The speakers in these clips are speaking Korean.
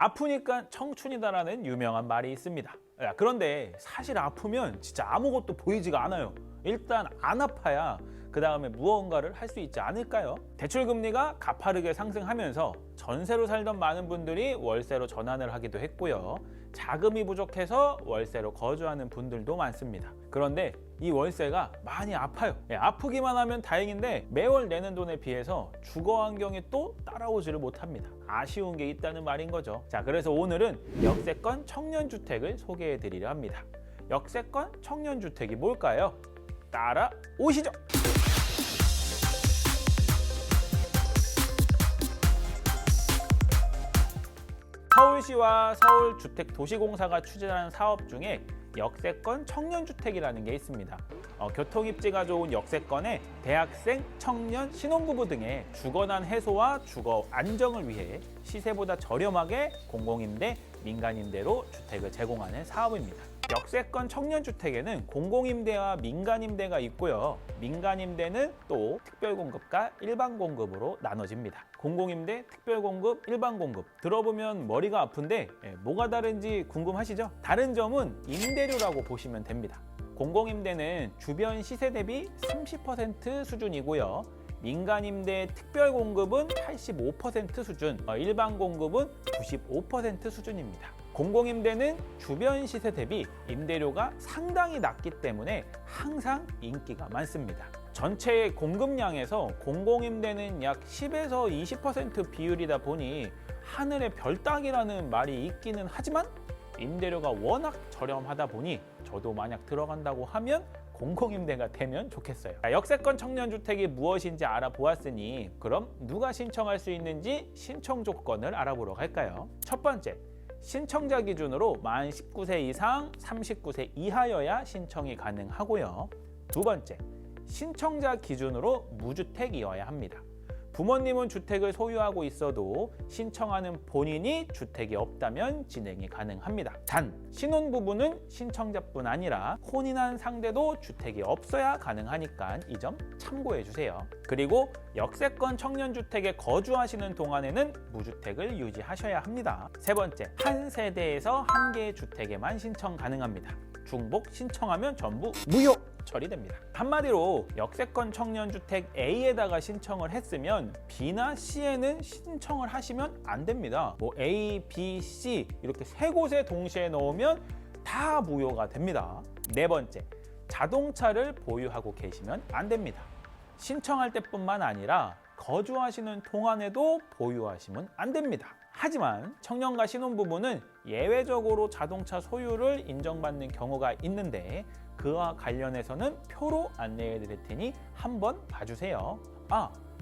아프니까 청춘이다라는 유명한 말이 있습니다. 야, 그런데 사실 아프면 진짜 아무것도 보이지가 않아요. 일단 안 아파야 그 다음에 무언가를 할 수 있지 않을까요? 대출금리가 가파르게 상승하면서 전세로 살던 많은 분들이 월세로 전환을 하기도 했고요. 자금이 부족해서 월세로 거주하는 분들도 많습니다. 그런데 이 월세가 많이 아파요. 아프기만 하면 다행인데 매월 내는 돈에 비해서 주거 환경이 또 따라오지를 못합니다. 아쉬운 게 있다는 말인 거죠. 자, 그래서 오늘은 역세권 청년주택을 소개해 드리려 합니다. 역세권 청년주택이 뭘까요? 따라오시죠. 서울시와 서울주택도시공사가 추진하는 사업 중에 역세권 청년주택이라는 게 있습니다. 교통입지가 좋은 역세권에 대학생, 청년, 신혼부부 등의 주거난 해소와 주거 안정을 위해 시세보다 저렴하게 공공임대, 민간임대로 주택을 제공하는 사업입니다. 역세권 청년주택에는 공공임대와 민간임대가 있고요. 민간임대는 또 특별공급과 일반공급으로 나눠집니다. 공공임대, 특별공급, 일반공급 들어보면 머리가 아픈데 뭐가 다른지 궁금하시죠? 다른 점은 임대료라고 보시면 됩니다. 공공임대는 주변 시세 대비 30% 수준이고요. 민간임대 특별공급은 85% 수준, 일반공급은 95% 수준입니다. 공공임대는 주변 시세 대비 임대료가 상당히 낮기 때문에 항상 인기가 많습니다. 전체의 공급량에서 공공임대는 약 10에서 20% 비율이다 보니 하늘의 별 따기라는 말이 있기는 하지만 임대료가 워낙 저렴하다 보니 저도 만약 들어간다고 하면 공공임대가 되면 좋겠어요. 역세권 청년주택이 무엇인지 알아보았으니 그럼 누가 신청할 수 있는지 신청 조건을 알아보러 갈까요? 첫 번째, 신청자 기준으로 만 19세 이상 39세 이하여야 신청이 가능하고요. 두 번째, 신청자 기준으로 무주택이어야 합니다. 부모님은 주택을 소유하고 있어도 신청하는 본인이 주택이 없다면 진행이 가능합니다. 단, 신혼부부는 신청자뿐 아니라 혼인한 상대도 주택이 없어야 가능하니까 이 점 참고해 주세요. 그리고 역세권 청년주택에 거주하시는 동안에는 무주택을 유지하셔야 합니다. 세 번째, 한 세대에서 한 개의 주택에만 신청 가능합니다. 중복 신청하면 전부 무효 처리됩니다. 한마디로 역세권 청년주택 A에다가 신청을 했으면 B나 C에는 신청을 하시면 안 됩니다. 뭐 A, B, C 이렇게 세 곳에 동시에 넣으면 다 무효가 됩니다. 네 번째, 자동차를 보유하고 계시면 안 됩니다. 신청할 때뿐만 아니라 거주하시는 동안에도 보유하시면 안 됩니다. 하지만 청년과 신혼부부는 예외적으로 자동차 소유를 인정받는 경우가 있는데 그와 관련해서는 표로 안내해 드릴 테니 한번 봐주세요.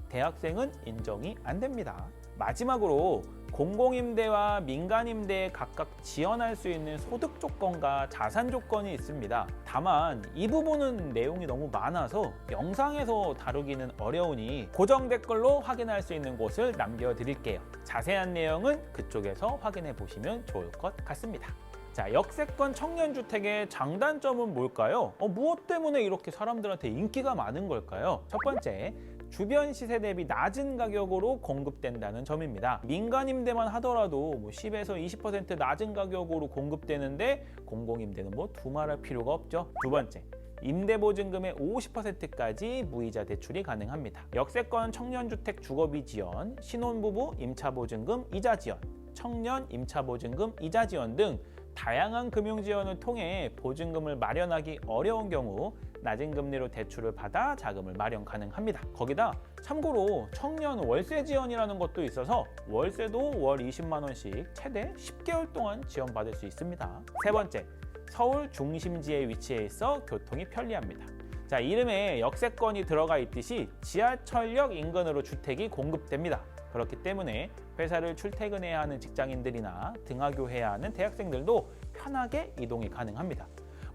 대학생은 인정이 안 됩니다. 마지막으로 공공임대와 민간임대에 각각 지원할 수 있는 소득 조건과 자산 조건이 있습니다. 다만 이 부분은 내용이 너무 많아서 영상에서 다루기는 어려우니 고정 댓글로 확인할 수 있는 곳을 남겨드릴게요. 자세한 내용은 그쪽에서 확인해 보시면 좋을 것 같습니다. 자, 역세권 청년주택의 장단점은 뭘까요? 무엇 때문에 이렇게 사람들한테 인기가 많은 걸까요? 첫 번째, 주변 시세 대비 낮은 가격으로 공급된다는 점입니다. 민간임대만 하더라도 10에서 20% 낮은 가격으로 공급되는데 공공임대는 두말할 필요가 없죠. 두 번째, 임대보증금의 50%까지 무이자 대출이 가능합니다. 역세권 청년주택 주거비 지원, 신혼부부 임차보증금 이자 지원, 청년 임차보증금 이자 지원 등 다양한 금융지원을 통해 보증금을 마련하기 어려운 경우 낮은 금리로 대출을 받아 자금을 마련 가능합니다. 거기다 참고로 청년 월세 지원이라는 것도 있어서 월세도 월 20만 원씩 최대 10개월 동안 지원받을 수 있습니다. 세 번째, 서울 중심지에 위치해 있어 교통이 편리합니다. 자, 이름에 역세권이 들어가 있듯이 지하철역 인근으로 주택이 공급됩니다. 그렇기 때문에 회사를 출퇴근해야 하는 직장인들이나 등하교해야 하는 대학생들도 편하게 이동이 가능합니다.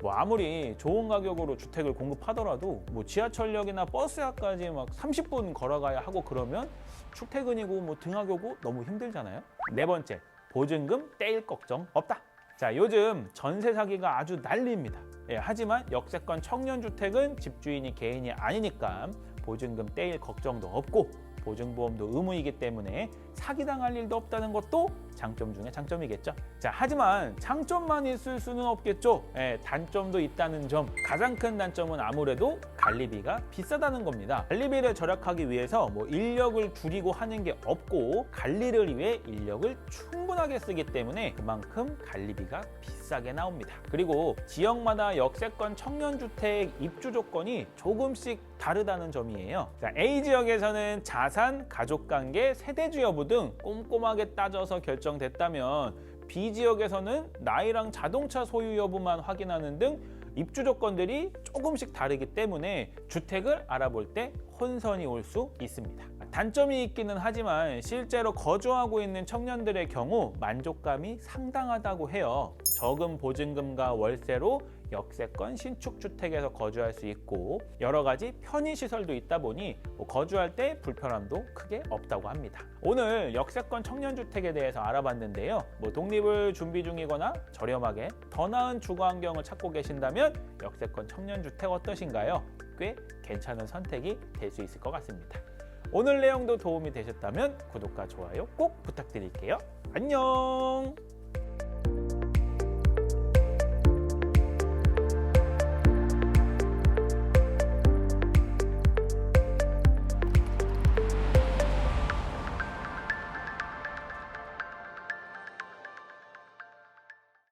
아무리 좋은 가격으로 주택을 공급하더라도 지하철역이나 버스역까지 30분 걸어가야 하고 그러면 출퇴근이고 등하교고 너무 힘들잖아요. 네 번째, 보증금 떼일 걱정 없다. 자, 요즘 전세 사기가 아주 난리입니다. 하지만 역세권 청년주택은 집주인이 개인이 아니니까 보증금 떼일 걱정도 없고 보증보험도 의무이기 때문에 사기당할 일도 없다는 것도 장점 중에 장점이겠죠. 자, 하지만 장점만 있을 수는 없겠죠. 단점도 있다는 점. 가장 큰 단점은 아무래도 관리비가 비싸다는 겁니다. 관리비를 절약하기 위해서 인력을 줄이고 하는 게 없고 관리를 위해 인력을 충분하게 쓰기 때문에 그만큼 관리비가 비싸게 나옵니다. 그리고 지역마다 역세권 청년주택 입주 조건이 조금씩 다르다는 점이에요. 자, A 지역에서는 자산, 가족관계, 세대주 여부 등 꼼꼼하게 따져서 결정됐다면 B 지역에서는 나이랑 자동차 소유 여부만 확인하는 등 입주 조건들이 조금씩 다르기 때문에 주택을 알아볼 때 혼선이 올 수 있습니다. 단점이 있기는 하지만 실제로 거주하고 있는 청년들의 경우 만족감이 상당하다고 해요. 적은 보증금과 월세로 역세권 신축 주택에서 거주할 수 있고 여러 가지 편의시설도 있다 보니 거주할 때 불편함도 크게 없다고 합니다. 오늘 역세권 청년주택에 대해서 알아봤는데요. 독립을 준비 중이거나 저렴하게 더 나은 주거 환경을 찾고 계신다면 역세권 청년주택 어떠신가요? 꽤 괜찮은 선택이 될 수 있을 것 같습니다. 오늘 내용도 도움이 되셨다면 구독과 좋아요 꼭 부탁드릴게요. 안녕!